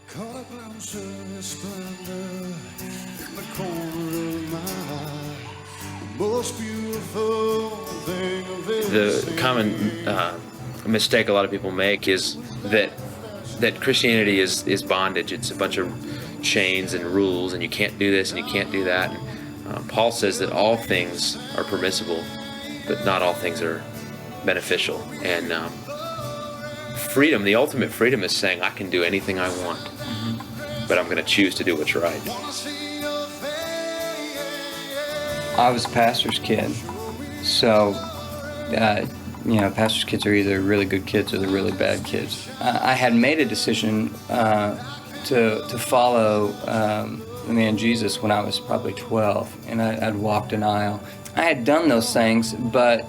Caught a glimpse of your splendor in the corner of my eye. The most beautiful thing of it. The common mistake a lot of people make is that Christianity is bondage. It's a bunch of chains and rules, and you can't do this and you can't do that. And, Paul says that all things are permissible, but not all things are beneficial. And freedom, the ultimate freedom, is saying I can do anything I want, but I'm going to choose to do what's right. I was a pastor's kid, so pastor's kids are either really good kids or they're really bad kids. I had made a decision to follow the man Jesus when I was probably 12, and I'd walked an aisle. I had done those things, but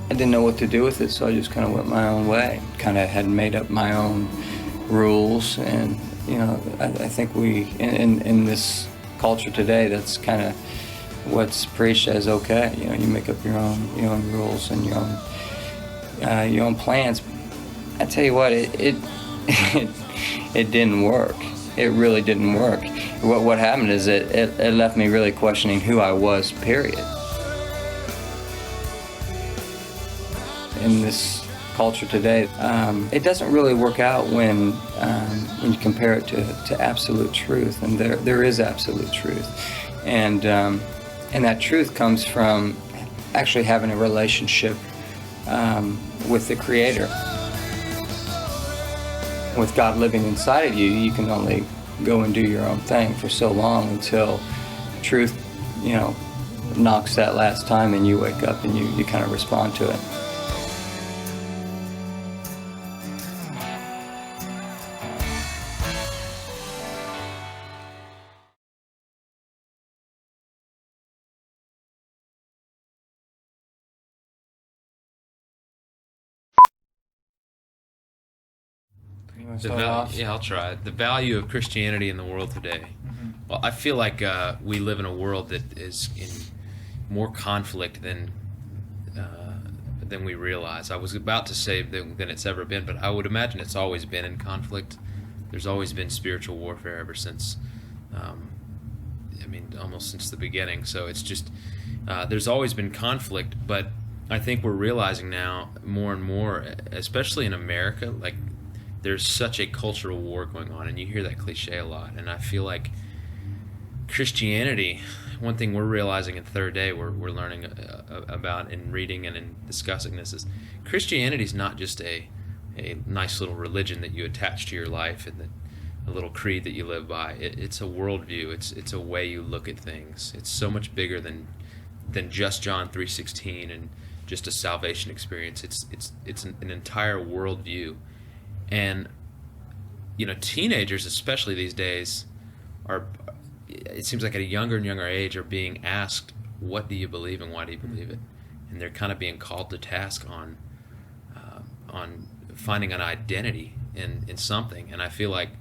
I didn't know what to do with it, so I just kind of went my own way. Kind of had made up my own rules, and I think we in this culture today, that's kind of what's preached as okay. You make up your own rules and your own plans. I tell you what, it didn't work. It really didn't work. What happened is it left me really questioning who I was, period. In this culture today, it doesn't really work out when you compare it to absolute truth, and there is absolute truth, and that truth comes from actually having a relationship with the Creator. With God living inside of you, you can only go and do your own thing for so long until truth, knocks that last time, and you wake up and you kind of respond to it. I'll try. The value of Christianity in the world today. Mm-hmm. Well, I feel like we live in a world that is in more conflict than we realize. I was about to say than it's ever been, but I would imagine it's always been in conflict. There's always been spiritual warfare ever since, almost since the beginning. So it's just, there's always been conflict, but I think we're realizing now more and more, especially in America, like, there's such a cultural war going on, and you hear that cliche a lot, and I feel like Christianity, one thing we're realizing in Third Day, we're learning about in reading and in discussing this, is Christianity is not just a nice little religion that you attach to your life and a little creed that you live by. It's a worldview. It's a way you look at things. It's so much bigger than just John 3:16 and just a salvation experience. It's an entire worldview. And teenagers, especially these days, it seems like at a younger and younger age, are being asked, what do you believe and why do you believe it? And they're kind of being called to task on finding an identity in something. And I feel like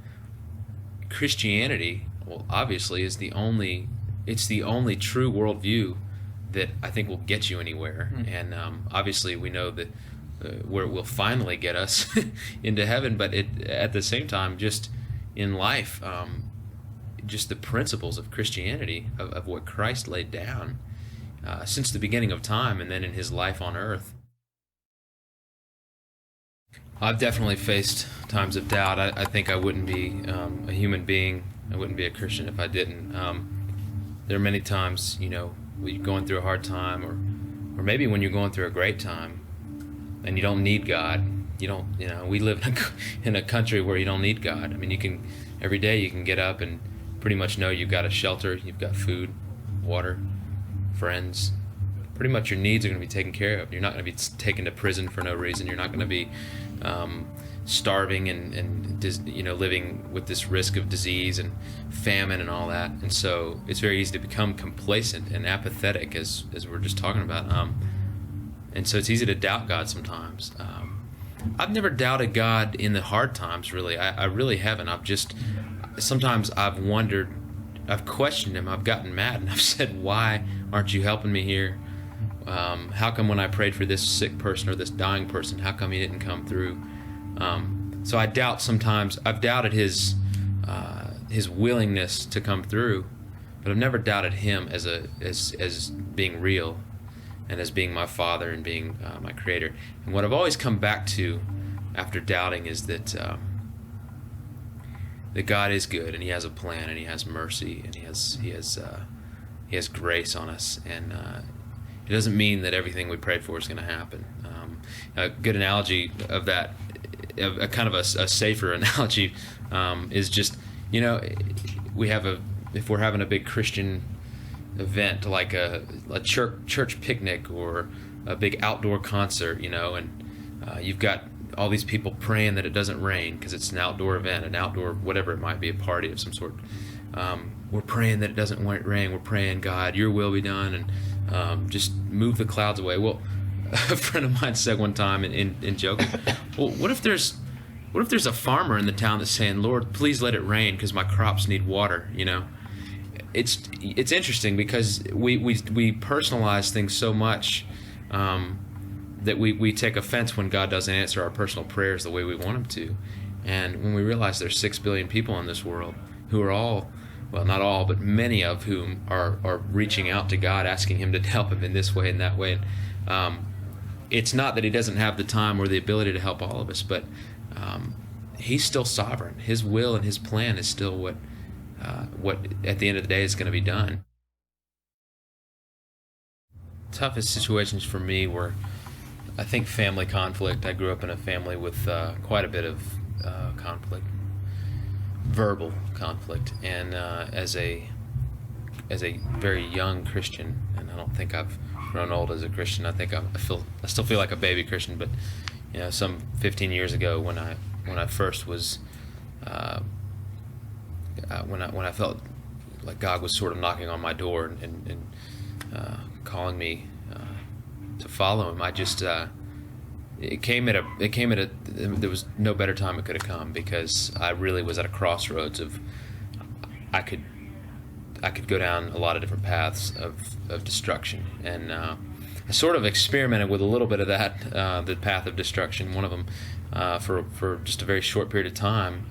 Christianity, well, obviously, is the only true worldview that I think will get you anywhere. And obviously we know that where it will finally get us into heaven, but at the same time, just in life, just the principles of Christianity, of what Christ laid down since the beginning of time, and then in his life on earth. I've definitely faced times of doubt. I think I wouldn't be a human being, I wouldn't be a Christian if I didn't. There are many times, when you're going through a hard time, or maybe when you're going through a great time, and you don't need God. We live in a country where you don't need God. Every day you can get up and pretty much know you've got a shelter, you've got food, water, friends. Pretty much your needs are going to be taken care of. You're not going to be taken to prison for no reason. You're not going to be starving and living with this risk of disease and famine and all that. And so it's very easy to become complacent and apathetic, as we're just talking about. And so it's easy to doubt God sometimes. I've never doubted God in the hard times, really. I really haven't. Sometimes I've wondered, I've questioned him, I've gotten mad, and I've said, why aren't you helping me here? How come when I prayed for this sick person or this dying person, how come he didn't come through? So I doubt sometimes. I've doubted his his willingness to come through, but I've never doubted him as being real, and as being my Father and being my Creator. And what I've always come back to after doubting is that God is good, and He has a plan, and He has mercy, and He has grace on us, and it doesn't mean that everything we prayed for is going to happen. A good analogy of that, a kind of a safer analogy, is just, if we're having a big Christian event like a church picnic or a big outdoor concert, and you've got all these people praying that it doesn't rain because it's an outdoor event, an outdoor whatever it might be, a party of some sort. We're praying that it doesn't rain. We're praying, God, your will be done, and just move the clouds away. Well, a friend of mine said one time in joking, well, what if there's a farmer in the town that's saying, Lord, please let it rain because my crops need water, It's interesting because we personalize things so much that we take offense when God doesn't answer our personal prayers the way we want Him to. And when we realize there's 6 billion people in this world who are all, well, not all, but many of whom are reaching out to God, asking Him to help them in this way and that way. It's not that He doesn't have the time or the ability to help all of us, but He's still sovereign. His will and His plan is still what at the end of the day is going to be done. Toughest situations for me were, I think, family conflict. I grew up in a family with quite a bit of conflict, verbal conflict, and as a very young Christian, and I don't think I've grown old as a Christian. I think I still feel like a baby Christian, but some 15 years ago when I first was when I felt like God was sort of knocking on my door and calling me to follow Him, I just it came at a there was no better time it could have come, because I really was at a crossroads of I could go down a lot of different paths of destruction, and I sort of experimented with a little bit of that, the path of destruction, one of them for just a very short period of time,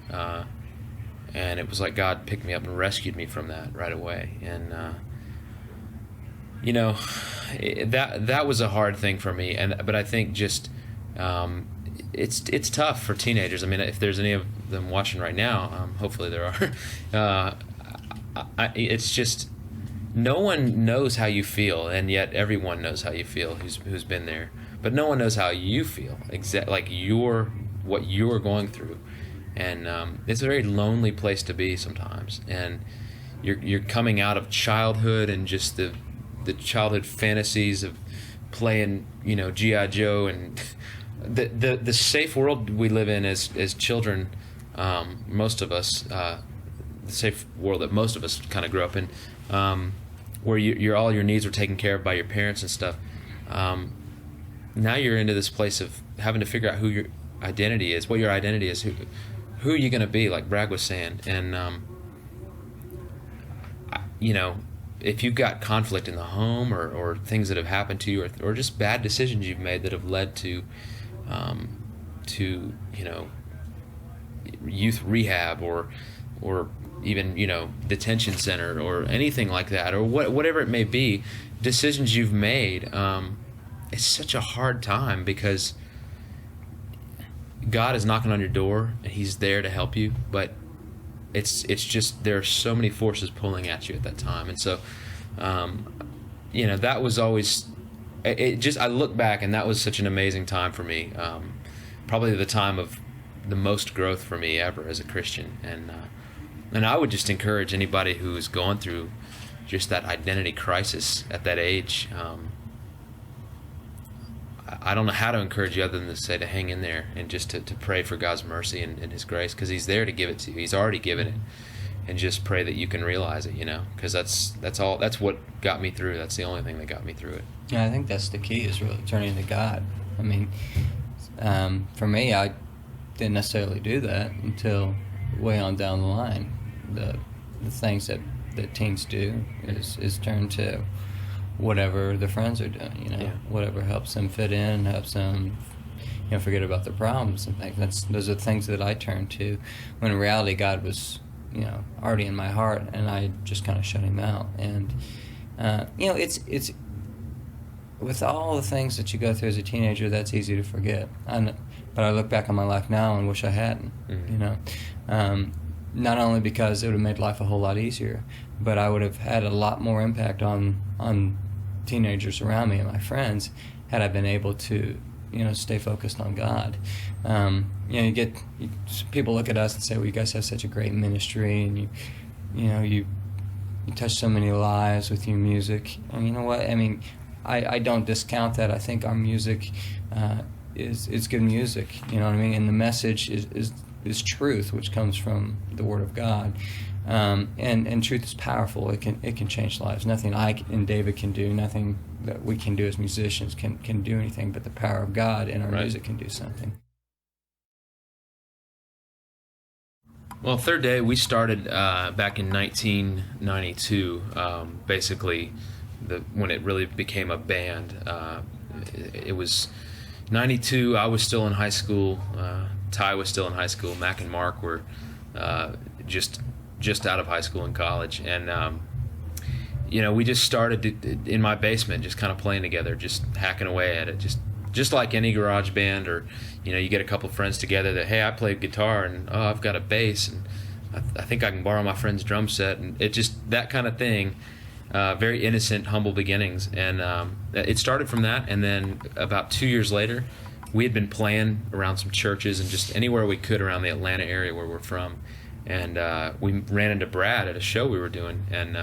and it was like God picked me up and rescued me from that right away. And that was a hard thing for me, but I think just it's tough for teenagers. I mean, if there's any of them watching right now, hopefully there are. It's just, no one knows how you feel, and yet everyone knows how you feel who's been there. But no one knows how you feel, like what you're going through, and it's a very lonely place to be sometimes. And you're coming out of childhood and just the childhood fantasies of playing, G.I. Joe, and the safe world we live in as children. Most of us, the safe world that most of us kind of grew up in, where all your needs were taken care of by your parents and stuff. Now you're into this place of having to figure out who your identity is, what your identity is, who are you going to be, like Bragg was saying. And if you've got conflict in the home, or things that have happened to you, or just bad decisions you've made that have led to youth rehab, or even detention center, or anything like that, or whatever it may be, decisions you've made, it's such a hard time, because God is knocking on your door and He's there to help you, but it's just, there are so many forces pulling at you at that time. And so that was always, I look back, and that was such an amazing time for me, probably the time of the most growth for me ever as a Christian. And I would just encourage anybody who's going through just that identity crisis at that age. I don't know how to encourage you other than to say to hang in there, and just to pray for God's mercy and His grace, because He's there to give it to you. He's already given it, and just pray that you can realize it, because that's what got me through. That's the only thing that got me through it. Yeah, I think that's the key, is really turning to God. I mean, for me, I didn't necessarily do that until way on down the line. The things that teens do is turn to whatever their friends are doing, whatever helps them fit in, helps them, forget about their problems and things. Those are things that I turned to, when in reality God was already in my heart, and I just kind of shut him out. And it's with all the things that you go through as a teenager, that's easy to forget. But I look back on my life now and wish I hadn't. Not only because it would have made life a whole lot easier, but I would have had a lot more impact on teenagers around me and my friends had I been able to stay focused on God. People look at us and say, well, you guys have such a great ministry, and you touch so many lives with your music. And you know what? I mean, I don't discount that. I think our music is good music, you know what I mean? And the message is truth, which comes from the Word of God. And truth is powerful. It can change lives. Nothing I and David can do, nothing that we can do as musicians can do anything, but the power of God in our music can do something. Well, Third Day, we started back in 1992, basically when it really became a band. It was 92, I was still in high school, Ty was still in high school, Mac and Mark were just out of high school and college, and we just started in my basement, just kind of playing together, just hacking away at it, just like any garage band, or you get a couple friends together that, hey, I play guitar, and oh, I've got a bass, and I think I can borrow my friend's drum set, and it just that kind of thing. Very innocent, humble beginnings, and it started from that. And then about 2 years later, we had been playing around some churches and just anywhere we could around the Atlanta area where we're from. And we ran into Brad at a show we were doing, and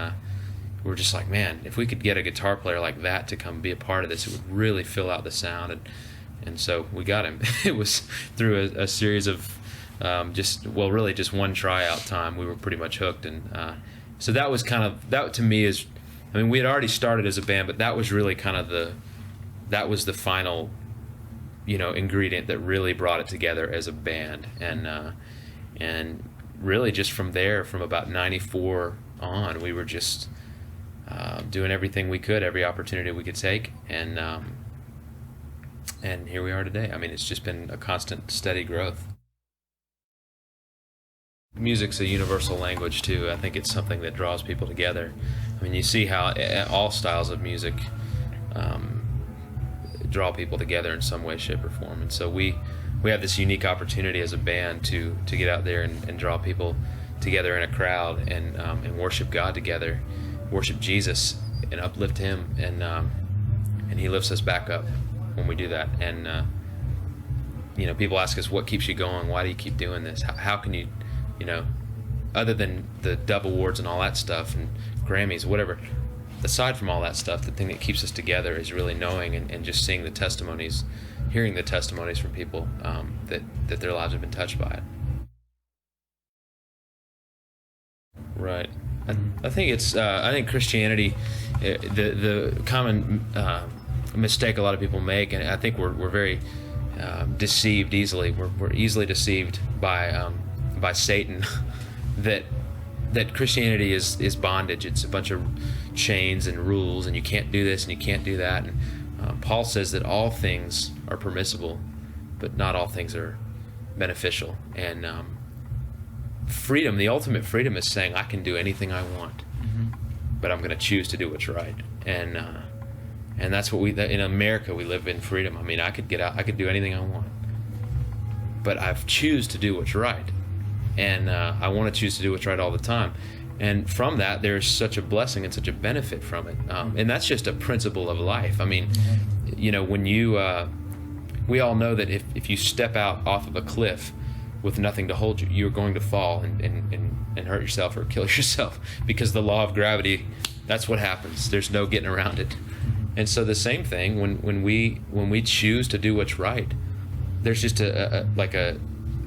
we were just like, man, if we could get a guitar player like that to come be a part of this, it would really fill out the sound. And so we got him. It was through a series of just one tryout time. We were pretty much hooked, and so that was kind of, that to me is, I mean, we had already started as a band, but that was really kind of that was the final, ingredient that really brought it together as a band. And really just from there, from about 94 on, we were just doing everything we could, every opportunity we could take, and here we are today. I mean, it's just been a constant, steady growth. Music's a universal language too. I think it's something that draws people together. I mean, you see how all styles of music draw people together in some way, shape, or form. And so we have this unique opportunity as a band to get out there and draw people together in a crowd and worship God together, worship Jesus and uplift Him, and He lifts us back up when we do that. And people ask us, what keeps you going? Why do you keep doing this? How can you, other than the Dove Awards and all that stuff and Grammys, whatever, aside from all that stuff, the thing that keeps us together is really knowing and just seeing the testimonies, hearing the testimonies from people that their lives have been touched by it. Right. I think it's I think Christianity, the common mistake a lot of people make, and I think we're very deceived easily. We're easily deceived by Satan that Christianity is bondage. It's a bunch of chains and rules, and you can't do this and you can't do that. And Paul says that all things are permissible, but not all things are beneficial. And freedom, the ultimate freedom, is saying I can do anything I want, but I'm going to choose to do what's right. And that's what in America, we live in freedom. I mean, I could get out, I could do anything I want, but I choose to do what's right. And I want to choose to do what's right all the time. And from that, there's such a blessing and such a benefit from it. And that's just a principle of life. I mean, when we all know that if you step out off of a cliff with nothing to hold you, you're going to fall and hurt yourself or kill yourself, because the law of gravity, that's what happens. There's no getting around it. And so the same thing, when we choose to do what's right, there's just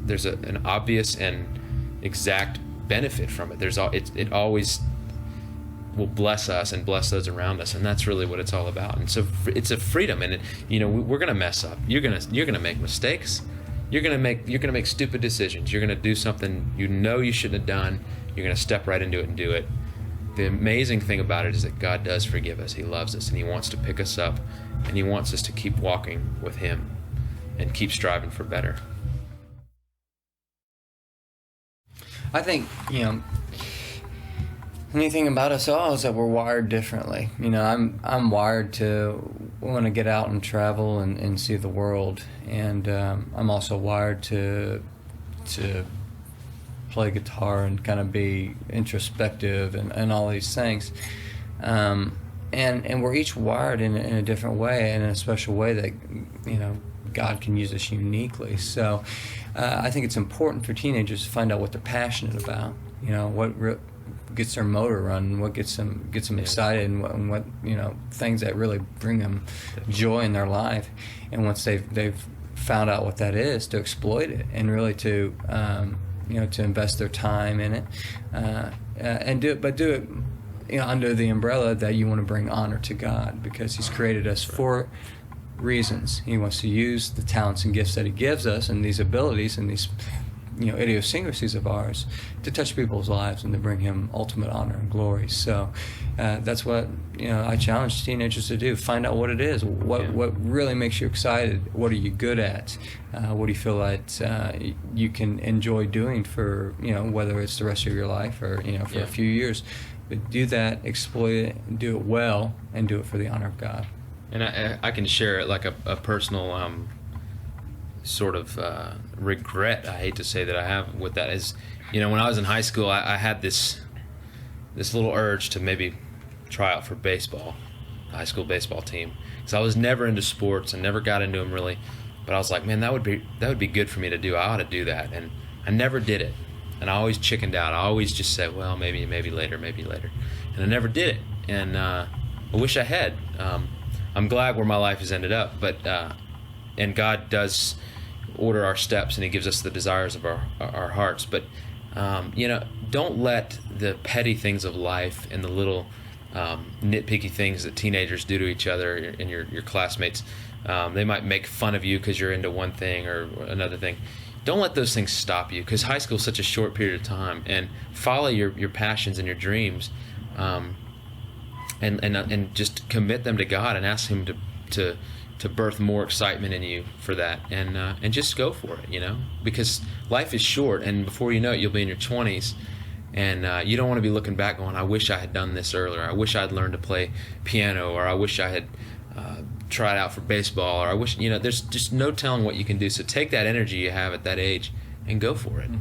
there's an obvious and exact benefit from it. It always will bless us and bless those around us, and that's really what it's all about. And so it's a freedom, and we're gonna mess up. You're gonna make mistakes. You're gonna make stupid decisions. You're gonna do something you shouldn't have done. You're gonna step right into it and do it. The amazing thing about it is that God does forgive us. He loves us, and He wants to pick us up, and He wants us to keep walking with Him and keep striving for better. I think, anything about us all is that we're wired differently. I'm wired to want to get out and travel and see the world, and I'm also wired to play guitar and kind of be introspective and all these things. And we're each wired in a different way, and in a special way that God can use us uniquely. So I think it's important for teenagers to find out what they're passionate about. What gets their motor running, what gets them excited, and what things that really bring them joy in their life. And once they've found out what that is, to exploit it and really to invest their time in it, and do it under the umbrella that you want to bring honor to God, because He's created us for reasons. He wants to use the talents and gifts that He gives us, and these abilities and these idiosyncrasies of ours, to touch people's lives and to bring Him ultimate honor and glory. So that's what I challenge teenagers to do. Find out what it is. What really makes you excited. What are you good at? What do you feel like you can enjoy doing for whether it's the rest of your life or for a few years. But do that, exploit it, do it well, and do it for the honor of God. And I can share like a personal sort of regret, I hate to say, that I have with that is, when I was in high school, I had this little urge to maybe try out for baseball, the high school baseball team, because I was never into sports and never got into them really. But I was like, man, that would be good for me to do. I ought to do that, and I never did it. And I always chickened out. I always just said, well, maybe later, and I never did it. And I wish I had. I'm glad where my life has ended up, but and God does order our steps, and He gives us the desires of our hearts. But don't let the petty things of life and the little nitpicky things that teenagers do to each other and your classmates. They might make fun of you because you're into one thing or another thing. Don't let those things stop you, because high school is such a short period of time, and follow your passions and your dreams, and just commit them to God and ask Him to birth more excitement in you for that, and just go for it, because life is short, and before you know it, you'll be in your 20s, and you don't want to be looking back going, I wish I had done this earlier, I wish I'd learned to play piano, or I wish I had tried out for baseball, or I wish, there's just no telling what you can do. So take that energy you have at that age and go for it.